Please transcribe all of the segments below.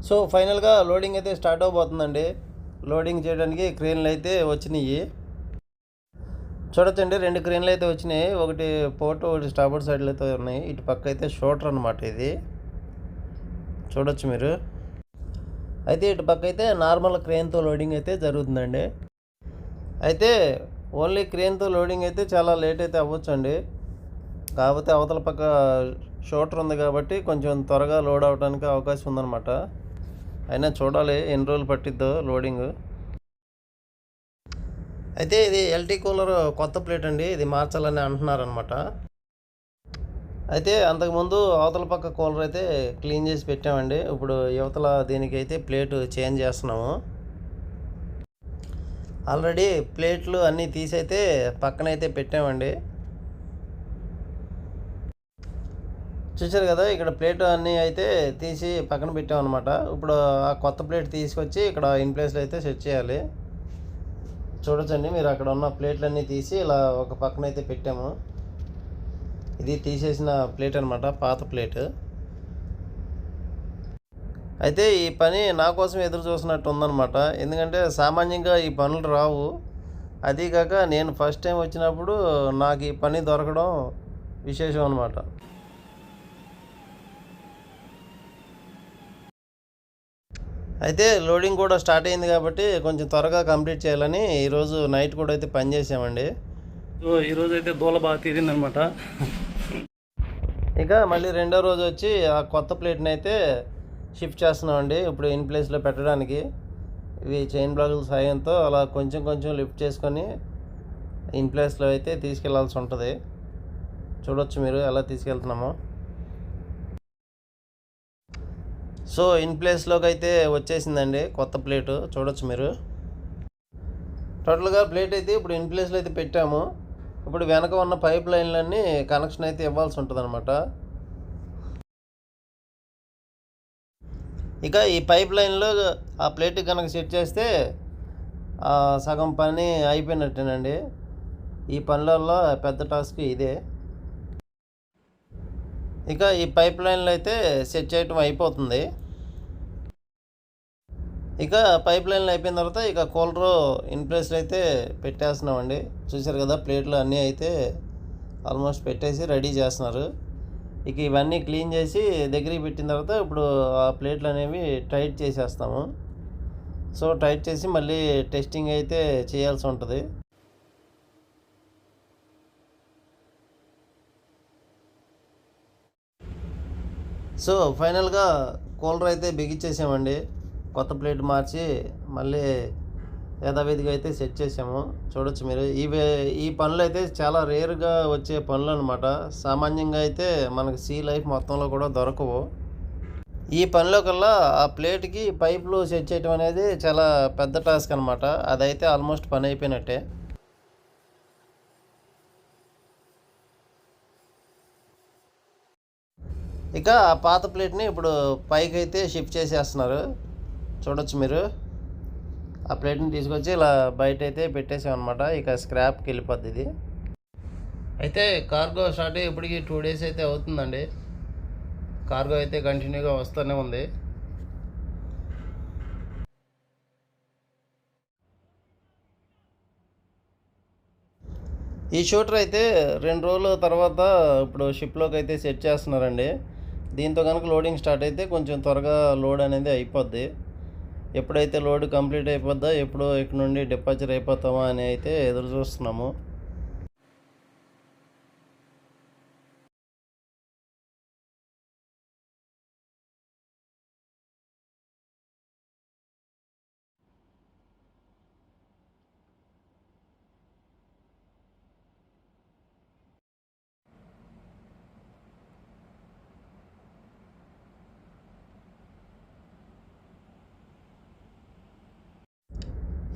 So ఫైనల్గా loading అయితే start అవబోతుందండి. Loading చేయడానికి క్రేన్లు అయితే వచ్చినాయి. చూడొచ్చండి, 2 క్రేన్లు అయితే వచ్చినాయి. ఒకటి పోర్ట్, ఒకటి స్టార్బోర్డ్ సైడ్లో అయితే ఉన్నాయి. ఇటు పక్క అయితే షోటర్ అనమాట ఇది, చూడొచ్చు మీరు. అయితే ఇటు పక్క అయితే నార్మల్ క్రేన్తో లోడింగ్ అయితే జరుగుతుందండి. అయితే ఓన్లీ క్రేన్తో లోడింగ్ అయితే చాలా లేట్ అయితే అవ్వచ్చు అండి. కాకపోతే అవతల పక్క షోటర్ ఉంది కాబట్టి కొంచెం త్వరగా లోడ్ అవడానికి అవకాశం ఉందన్నమాట. అయినా చూడాలి ఎన్ని రోజులు పట్టిద్దో లోడింగ్. అయితే ఇది ఎల్టీ కూలర్ కొత్త ప్లేట్ అండి, ఇది మార్చాలని అంటున్నారనమాట. అయితే అంతకుముందు అవతల పక్క కూలర్ అయితే క్లీన్ చేసి పెట్టామండి. ఇప్పుడు యువతల దీనికి అయితే ప్లేట్ చేంజ్ చేస్తున్నాము. ఆల్రెడీ ప్లేట్లు అన్నీ తీసైతే పక్కనైతే పెట్టామండి. చూసారు కదా, ఇక్కడ ప్లేట్ అన్నీ అయితే తీసి పక్కన పెట్టామన్నమాట. ఇప్పుడు ఆ కొత్త ప్లేట్ తీసుకొచ్చి ఇక్కడ ఇన్ ప్లేస్లో అయితే సెట్ చేయాలి. చూడొచ్చండి మీరు, అక్కడ ఉన్న ప్లేట్లన్నీ తీసి ఇలా ఒక పక్కన అయితే పెట్టాము. ఇది తీసేసిన ప్లేట్ అనమాట, పాత ప్లేట్. అయితే ఈ పని నా కోసం ఎదురు చూసినట్టు ఉందన్నమాట. ఎందుకంటే సామాన్యంగా ఈ పనులు రావు. అదీకాక నేను ఫస్ట్ టైం వచ్చినప్పుడు నాకు ఈ పని దొరకడం విశేషం అనమాట. అయితే లోడింగ్ కూడా స్టార్ట్ అయింది కాబట్టి కొంచెం త్వరగా కంప్లీట్ చేయాలని ఈరోజు నైట్ కూడా అయితే పని చేసామండి. సో ఈరోజు అయితే దూల బాగా తీరిందనమాట. ఇక మళ్ళీ రెండో రోజు వచ్చి ఆ కొత్త ప్లేట్ని అయితే షిఫ్ట్ చేస్తున్నామండి ఇప్పుడు ఇన్ ప్లేస్లో పెట్టడానికి. ఇవి చైన్ బ్లాకుల సాయంతో అలా కొంచెం కొంచెం లిఫ్ట్ చేసుకొని ఇన్ ప్లేస్లో అయితే తీసుకెళ్లాల్సి ఉంటుంది. చూడొచ్చు మీరు ఎలా తీసుకెళ్తున్నామో. సో ఇన్ ప్లేస్లోకి అయితే వచ్చేసిందండి కొత్త ప్లేటు, చూడొచ్చు మీరు. టోటల్గా ప్లేట్ అయితే ఇప్పుడు ఇన్ ప్లేస్లో అయితే పెట్టాము. ఇప్పుడు వెనక ఉన్న పైప్ లైన్లన్నీ కనెక్షన్ అయితే ఇవ్వాల్సి ఉంటుంది అనమాట. ఇక ఈ పైప్ లైన్లో ఆ ప్లేట్ కనుక సెట్ చేస్తే సగం పని అయిపోయినట్టేనండి. ఈ పనులలో పెద్ద టాస్క్ ఇదే. ఇక ఈ పైప్ లైన్లు అయితే సెట్ చేయటం అయిపోతుంది. ఇక పైప్ లైన్లు అయిపోయిన తర్వాత ఇక కూలరు ఇన్ ప్లేస్లో అయితే పెట్టేస్తున్నామండి. చూసారు కదా, ప్లేట్లు అన్నీ అయితే ఆల్మోస్ట్ పెట్టేసి రెడీ చేస్తున్నారు. ఇక ఇవన్నీ క్లీన్ చేసి దగ్గరికి పెట్టిన తర్వాత ఇప్పుడు ఆ ప్లేట్లు అనేవి టైట్ చేసేస్తాము. సో టైట్ చేసి మళ్ళీ టెస్టింగ్ అయితే చేయాల్సి ఉంటుంది. సో ఫైనల్గా కూలర్ అయితే బిగించేసామండి. కొత్త ప్లేట్ మార్చి మళ్ళీ యథావిధిగా అయితే సెట్ చేసాము. చూడొచ్చు మీరు, ఈ పనులు అయితే చాలా రేరుగా వచ్చే పనులు అనమాట. సామాన్యంగా అయితే మనకు సీ లైఫ్ మొత్తంలో కూడా దొరకవు. ఈ పనిలో కల్లా ఆ ప్లేట్కి పైపులు సెట్ చేయడం అనేది చాలా పెద్ద టాస్క్ అనమాట. అదైతే ఆల్మోస్ట్ పని అయిపోయినట్టే. ఇక ఆ పాత ప్లేట్ని ఇప్పుడు పైకి అయితే షిఫ్ట్ చేసేస్తున్నారు. చూడొచ్చు మీరు, ఆ ప్లేట్ని తీసుకొచ్చి ఇలా బయట అయితే పెట్టేసామన్నమాట. ఇక స్క్రాప్కి వెళ్ళిపోద్ది ఇది. అయితే కార్గో స్టార్ట్ అయ్యి ఇప్పటికి 2 days అయితే అవుతుందండి. కార్గో అయితే కంటిన్యూగా వస్తూనే ఉంది. ఈ షూటర్ అయితే 2 రోజుల తర్వాత ఇప్పుడు షిప్లోకి అయితే సెట్ చేస్తున్నారండి. దీంతో కనుక లోడింగ్ స్టార్ట్ అయితే కొంచెం త్వరగా లోడ్ అనేది అయిపోద్ది. ఎప్పుడైతే లోడ్ కంప్లీట్ అయిపోద్దో, ఎప్పుడు ఇక్కడ నుండి డిపార్చర్ అయిపోతామా అని అయితే ఎదురు చూస్తున్నాము.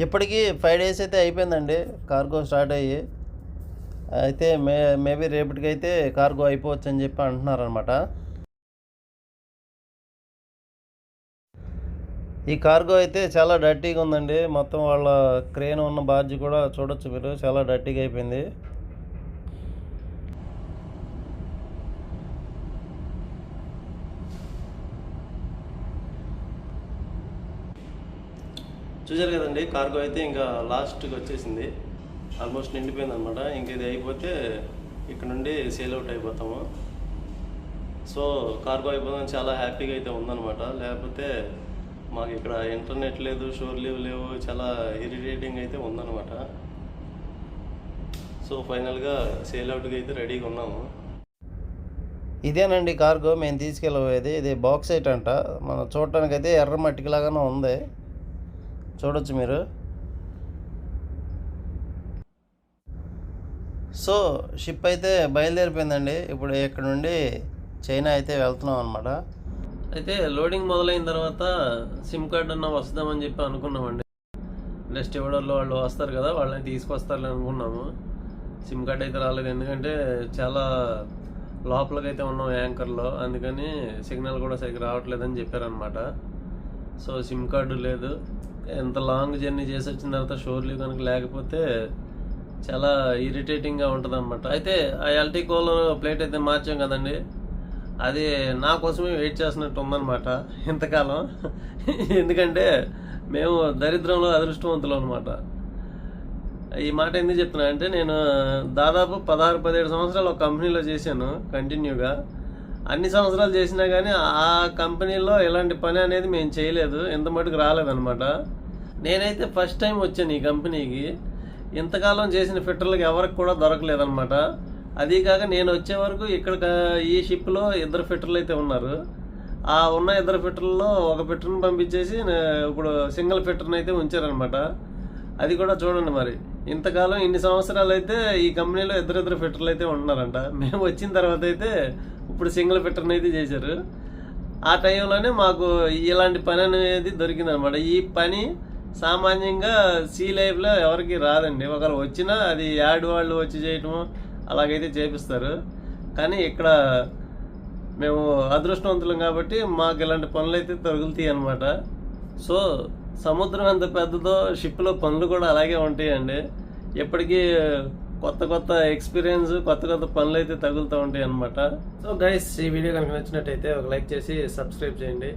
ఇప్పటికీ 5 days అయితే అయిపోయిందండి కార్గో స్టార్ట్ అయ్యి. అయితే మేబీ రేపటికైతే కార్గో అయిపోవచ్చు అని చెప్పి అంటున్నారనమాట. ఈ కార్గో అయితే చాలా డర్టీగా ఉందండి. మొత్తం వాళ్ళ క్రేన్ ఉన్న బార్జీ కూడా చూడొచ్చు మీరు, చాలా డర్టీగా అయిపోయింది. చూసారు కదండి, కార్గో అయితే ఇంకా లాస్ట్కి వచ్చేసింది, ఆల్మోస్ట్ నిండిపోయింది అనమాట. ఇంక ఇది అయిపోతే ఇక్కడ నుండి సేల్ అవుట్ అయిపోతాము. సో కార్గో అయిపోతుందని చాలా హ్యాపీగా అయితే ఉందన్నమాట. లేకపోతే మాకు ఇక్కడ ఇంటర్నెట్ లేదు, షోర్ లీవ్ లేవు, చాలా ఇరిటేటింగ్ అయితే ఉందన్నమాట. సో ఫైనల్గా సేల్ అవుట్కి అయితే రెడీగా ఉన్నాము. ఇదేనండి కార్గో మేము తీసుకెళ్ళబోయేది. ఇది బాక్సైట్ అంట. మనం చూడటానికి అయితే ఎర్ర మట్టికిలాగానే ఉంది, చూడొచ్చు మీరు. సో షిప్ అయితే బయలుదేరిపోయిందండి. ఇప్పుడు ఇక్కడ నుండి చైనా అయితే వెళ్తున్నాం అనమాట. అయితే లోడింగ్ మొదలైన తర్వాత సిమ్ కార్డ్ అన్న వస్తుందామని చెప్పి అనుకున్నామండి. నెక్స్ట్ ఎవడల్లో వాళ్ళు వస్తారు కదా, వాళ్ళని తీసుకొస్తారని అనుకున్నాము. సిమ్ కార్డ్ అయితే రాలేదు, ఎందుకంటే చాలా లోపలికైతే ఉన్నాం యాంకర్లో, అందుకని సిగ్నల్ కూడా సరిగ్గా రావట్లేదని చెప్పారనమాట. సో సిమ్ కార్డు లేదు. ఎంత లాంగ్ జర్నీ చేసి వచ్చిన తర్వాత షోర్ లీవ్ కనుక లేకపోతే చాలా ఇరిటేటింగ్గా ఉంటుంది అనమాట. అయితే ఆ ఎల్టీ కోల్ ప్లేట్ అయితే మార్చాం కదండి, అది నా కోసమే వెయిట్ చేస్తున్నట్టు ఉందన్నమాట ఇంతకాలం. ఎందుకంటే మేము దరిద్రంలో అదృష్టవంతులు అనమాట. ఈ మాట ఎందుకు చెప్తున్నా అంటే, నేను దాదాపు 16-17 సంవత్సరాలు ఒక కంపెనీలో చేశాను కంటిన్యూగా. అన్ని సంవత్సరాలు చేసినా కానీ ఆ కంపెనీలో ఎలాంటి పని అనేది మేము చేయలేదు, ఇంత మటుకు రాలేదన్నమాట. నేనైతే ఫస్ట్ టైం వచ్చాను ఈ కంపెనీకి. ఇంతకాలం చేసిన ఫిట్టర్లకు ఎవరికి కూడా దొరకలేదన్నమాట. అదీ కాక నేను వచ్చే వరకు ఇక్కడ ఈ షిప్లో 2 ఫిట్టర్లు అయితే ఉన్నారు. ఆ ఉన్న 2 ఫిట్టర్లలో ఒక ఫిట్టర్ని పంపించేసి ఇప్పుడు సింగిల్ ఫిట్టర్ని అయితే ఉంచారనమాట. అది కూడా చూడండి మరి, ఇంతకాలం ఇన్ని సంవత్సరాలు అయితే ఈ కంపెనీలో 2 ఫిట్టర్లు అయితే ఉంటున్నారంట. మేము వచ్చిన తర్వాత అయితే ఇప్పుడు సింగిల్ ఫిట్టర్ని అయితే చేశారు. ఆ టైంలోనే మాకు ఇలాంటి పని అనేది దొరికిందనమాట. ఈ పని సామాన్యంగా సీ లైఫ్లో ఎవరికి రాదండి. ఒకరు వచ్చినా అది యాడ్ వాళ్ళు వచ్చి చేయటము అలాగైతే చేపిస్తారు. కానీ ఇక్కడ మేము అదృష్టవంతులం కాబట్టి మాకు ఇలాంటి పనులు అయితే తగులుతాయి అనమాట. సో సముద్రం ఎంత పెద్దదో షిప్లో పనులు కూడా అలాగే ఉంటాయండి. ఎప్పటికీ కొత్త కొత్త ఎక్స్పీరియన్స్, కొత్త కొత్త పనులు అయితే తగులుతూ ఉంటాయి అనమాట. సో గైస్, ఈ వీడియో కనుక నచ్చినట్టయితే ఒక లైక్ చేసి సబ్స్క్రైబ్ చేయండి.